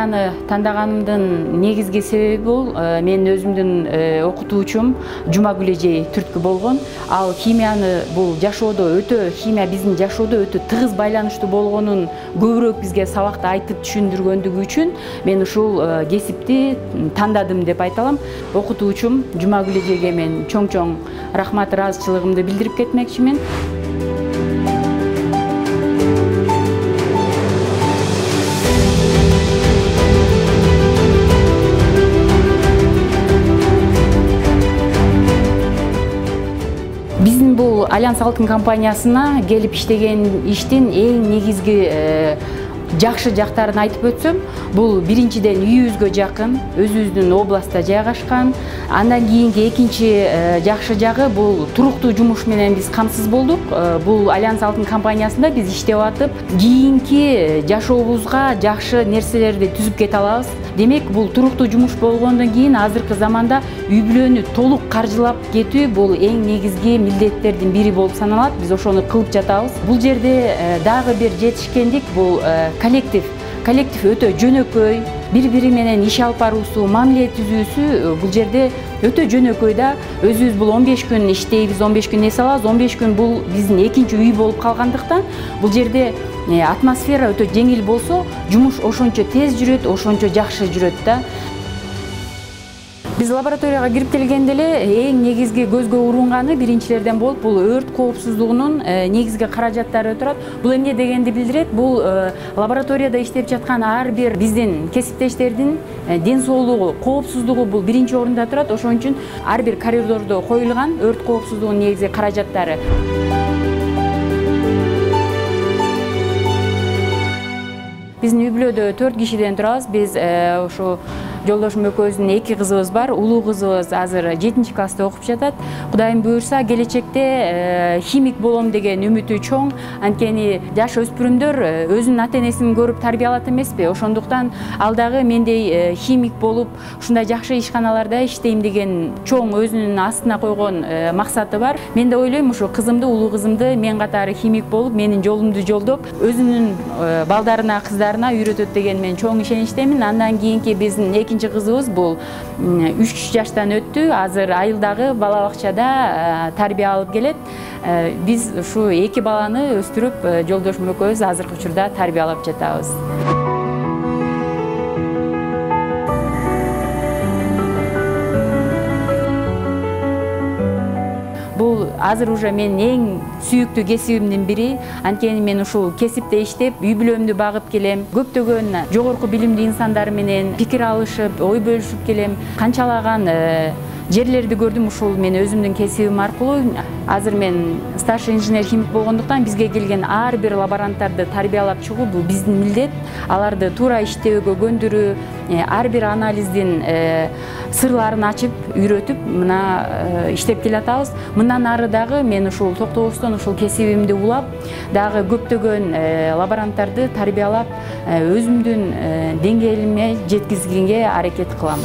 Химияны тандаганымдын негизги себеби бул менин өзүмдүн окутуучум Жумагүл эжей түрткү болгон. Ал химияны бул жашоодо өтө химия биздин жашоодо өтө тыгыз байланыштуу болгонун көбүрөөк бизге сабакта айтып түшүндүргөндүгү үчүн мен ушул кесипти тандадым деп айта алам. Окутуучум Жумагүл эжеге мен чоң рахмат, ыраазычылыгымды билдирип кетмекчимин. Биздин бул Альянс Алтын компаниясына келип иштеген иштин эң негизги жакшы жактарын айтып өтсөм, бул биринчиден үйүбүзгө жакын, өзүбүздүн областта жайгашкан. Андан кийинки экинчи жакшы жагы бул туруктуу жумуш менен биз камсыз болдук. Бул Альянс Алтын компаниясында биз иштеп атып, кийинки жашообузга жакшы нерселерди түзүп кете алабыз. Демек, бул туруктуу жумуш болгондон кийин азыркы заманда үй бүлөнү толук каржылап кетүү бул эң негизги милдеттердин бири болуп саналат. Биз ошону кылып жатабыз. Бул жерде дагы бир жетишкендик бул коллектив өтө жөнөкөй, бири-бири менен иш алып баруусу, мамиле түзүүсү бул жерде өтө жөнөкөй да. Өзүбүз бул 15 күн иштейбиз, 15 күн эс алабыз. 15 күн бул биздин экинчи үй болуп калгандыктан бул жерде атмосфера өтө жеңил болсо, жумуш ошончо тез жүрөт, ошончо жакшы жүрөт да. Биз лабораторияга кирип келгенде эле эң негизги көзгө урунганы биринчилерден болуп бул өрт коопсуздугунун негизги каражаттары турат. Бул эмне дегенди билдирет? Бул лабораторияда иштеп жаткан ар бир биздин кесиптештердин ден соолугу, коопсуздугу бул биринчи орунда турат. Ошон үчүн ар бир коридордо коюлган өрт коопсуздугунун негизги каражаттары. Биздин үй бүлөдө 4 кишиден турабыз. Биз ошо жолдошум экөөбүздүн 2 кызыбыз бар. Улуу кызыбыз азыр 7-класста окуп жатат. Кудайым буйрса, келечекте химик болом деген үмүтү чоң. Анткени жаш өспүрүмдөр өзүнүн ата-энесин көрүп тарбиялат эмеспи? Ошондуктан ал дагы мендей химик болуп, ушундай жакшы ишканаларда иштейм деген чоң өзүнүн астына койгон максаты бар. Мен да ойлойм, ушу кызымды, улуу кызымды мен катары химик болуп, менин жолумду жолдоп, өзүнүн балдарына, кыздарына үйрөтөт деген мен чоң ишеничтемин. Андан кийинки биздин экинчи кызыбыз бул 3 жаштан өттү. Азыр айылдагы бала бакчада тарбия алып келет. Биз ушу 2 баланы өстүрүп, жолдошум экөөбүз азыркы учурда тарбиялап жатабыз. Бул азыр уже менин эң сүйүктүү кесибимдин бири. Анткени мен ушул кесипте иштеп, үй бүлөмдү багып келем. Көптөгөн жогорку билимдүү инсандар менен пикир алышып, ой бөлүшүп келем. Канчалаган жерлерди көрдүм ушул мен өзүмдүн кесибим аркылуу. Азыр мен старший инженер химик болгондуктан бизге келген ар бир лаборанттарды тарбиялап чыгуу бул биздин милдет. Аларды туура иштөөгө көндүрүү, ар бир анализдин сырларын ачып, үйрөтүп, мына иштеп келатабыз. Мындан ары дагы мен ушул токтобостон ушул кесибимди улап, дагы көптөгөн лаборанттарды тарбиялап, өзүмдүн деңгээлиме жеткизгенге аракет кылам.